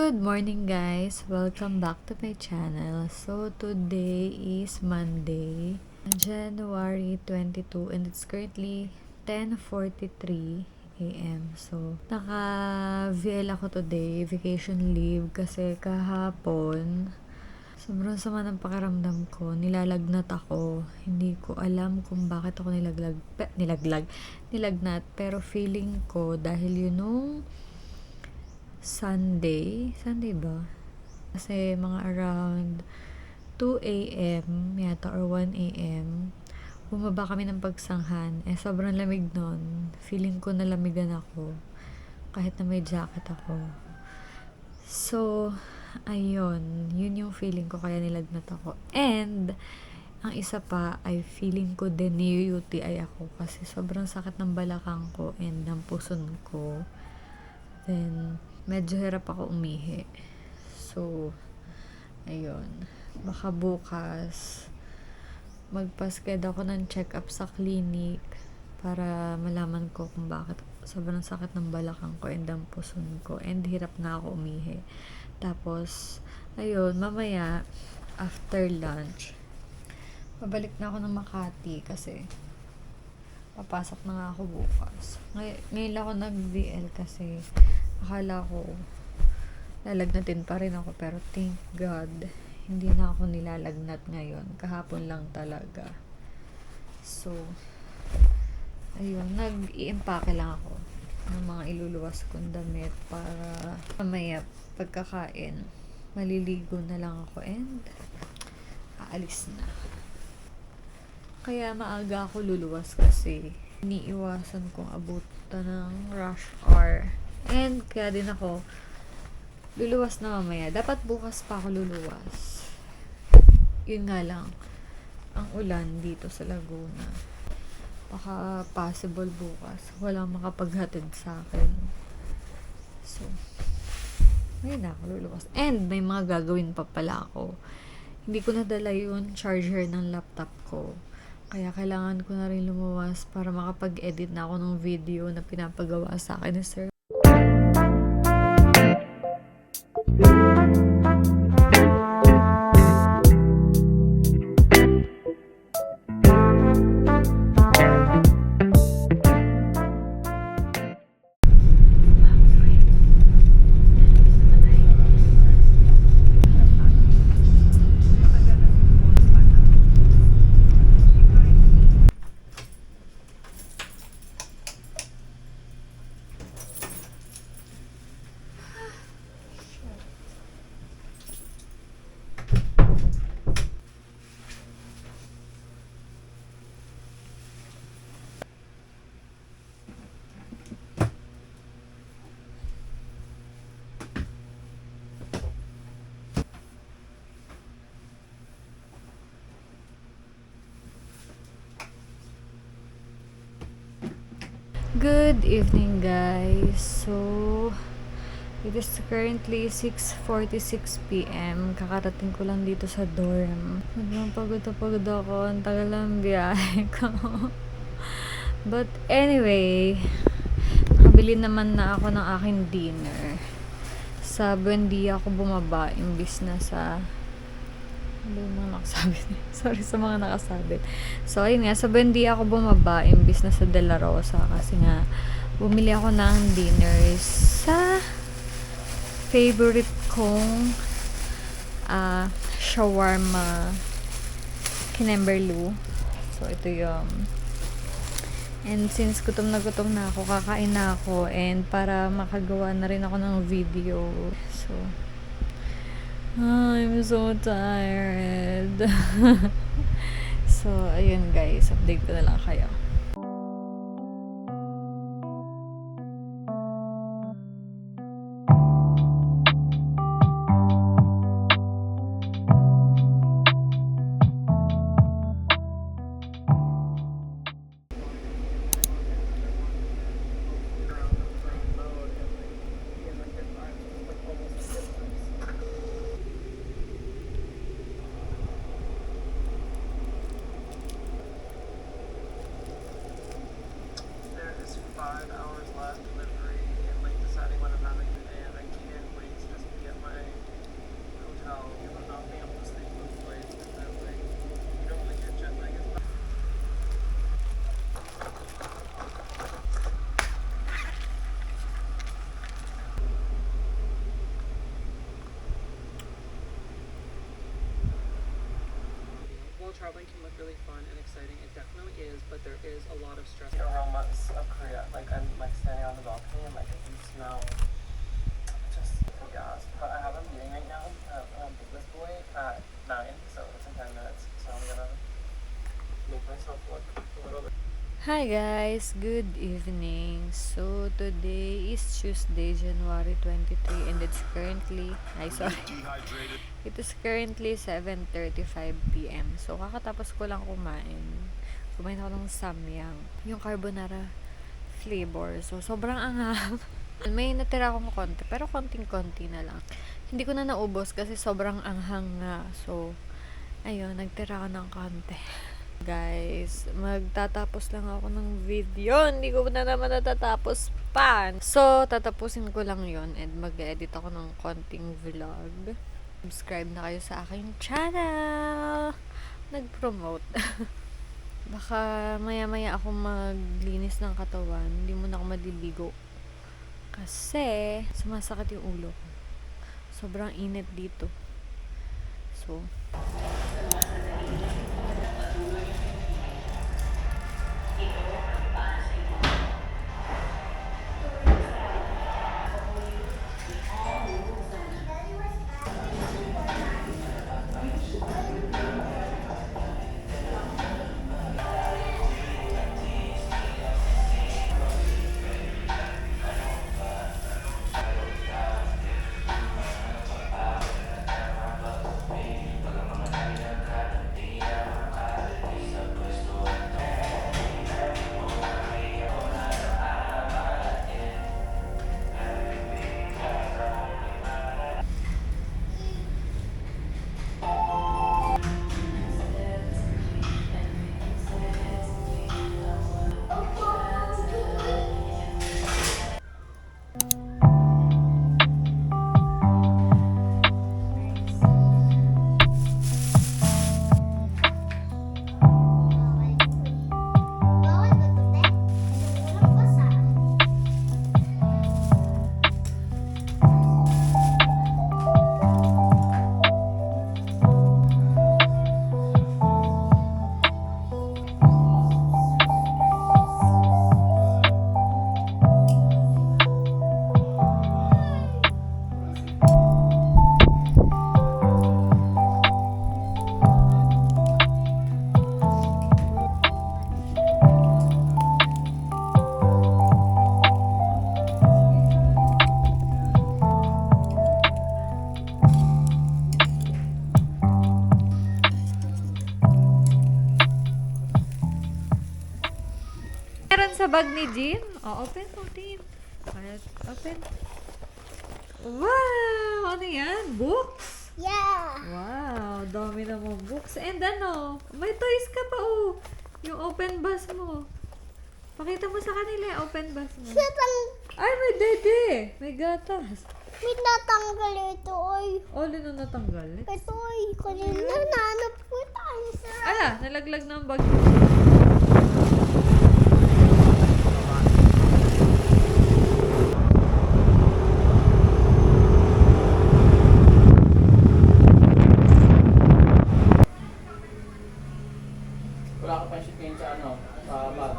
Good morning guys! Welcome back to my channel. So today is Monday, January 22 and it's currently 10:43 a.m. So naka-VL ako today, vacation leave kasi kahapon sobrang sama ng pakiramdam ko. Nilalagnat ako. Hindi ko alam kung bakit ako nilagnat. Pero feeling ko dahil yun nung Sunday ba? Kasi mga around 2 a.m. yata or 1 a.m. bumaba kami ng Pagsanghan. Sobrang lamig nun. Feeling ko nalamigan ako. Kahit na may jacket ako. So, ayun. Yun yung feeling ko kaya nilagnat ako. And, ang isa pa ay feeling ko din ni-UTI ako. Kasi sobrang sakit ng balakang ko and ng puson ko. Then, medyo hirap ako umihi. So, ayun. Baka bukas, magpa-schedule ako ng check-up sa clinic para malaman ko kung bakit sobrang sakit ng balakang ko and ang puson ko and hirap na ako umihi. Tapos, ayun, mamaya, after lunch, babalik na ako ng Makati kasi papasok na nga ako bukas. Ngayon lang ako nag-VL kasi akala ko lalagnatin pa rin ako pero thank God hindi na ako nilalagnat ngayon. Kahapon lang talaga. So, ayun, nag-i-impake lang ako ng mga iluluwas kong damit para mamaya pagkakain maliligo na lang ako and aalis na. Kaya maaga ako luluwas kasi iniiwasan kong abutan ng rush hour. And kaya din ako luluwas na mamaya. Dapat bukas pa ako luluwas. Yun nga lang, ang ulan dito sa Laguna. Baka possible bukas walang makapaghatid sa akin. So, ngayon na ako luluwas. And may mga gagawin pa pala ako. Hindi ko nadala yung charger ng laptop ko. Kaya kailangan ko na rin lumuwas para makapag-edit na ako ng video na pinapagawa sa akin ni Sir. Good evening guys. So, it is currently 6:46 p.m. Kakarating ko lang dito sa dorm. Pagod ako. Ang tagal lang biyahe ko. But anyway, nakabili naman na ako ng aking dinner. Sa Buendia ako bumaba imbis na sa mga nakasabit. Sorry sa mga nakasabit. So, ayun nga, sa Buendia ako bumaba imbis na sa De La Rosa kasi nga, bumili ako ng dinner sa favorite kong shawarma Kinemberlu. So, ito yung and since gutom na ako, kakain na ako and para makagawa na rin ako ng video. So, I'm so tired. So, ayun guys, update ko na lang kayo. going to look really fun and exciting. It definitely is, but there is a lot of stress. The aromas of Korea. Like I'm like standing on the balcony and like I can smell just gas. But I have a meeting right now with this boy at 9, so it's in 10 minutes. So I'm gonna make myself look a little bit. Hi guys, good evening. So today is Tuesday, January 23 and it's currently It is currently 7:35 p.m. So kakatapos ko lang kumain. Kumain ako ng samyang, yung carbonara flavor. So sobrang anghang. May natira akong konti, pero konting-konti na lang. Hindi ko na naubos kasi sobrang anghang nga. So ayun, nagtira ako ng konti. Guys, magtatapos lang ako ng video. Hindi ko na naman natatapos pa. So, tatapusin ko lang yon and mag-edit ako ng konting vlog. Subscribe na kayo sa aking channel. Nag-promote. Baka maya-maya ako maglinis ng katawan. Hindi mo na ako maliligo. Kasi, sumasakit yung ulo ko. Sobrang init dito. So, meron sa bag ni Jean. Oh, open mo, Jean. Open. Wow! Ano yan? Books? Yeah. Wow! Dami naman books. And ano? May toys ka pa, oh. Yung open bus mo. Pakita mo sa kanila yung open bus mo. Ay, may dede. May gatas. May natanggal ito, oy. Oh, lino natanggal. Ito, oy. Kanina nanap ko tayo sa... Ala, nalaglag na ang bag. Wala ka pa ship ngayon sa ano, sa bag.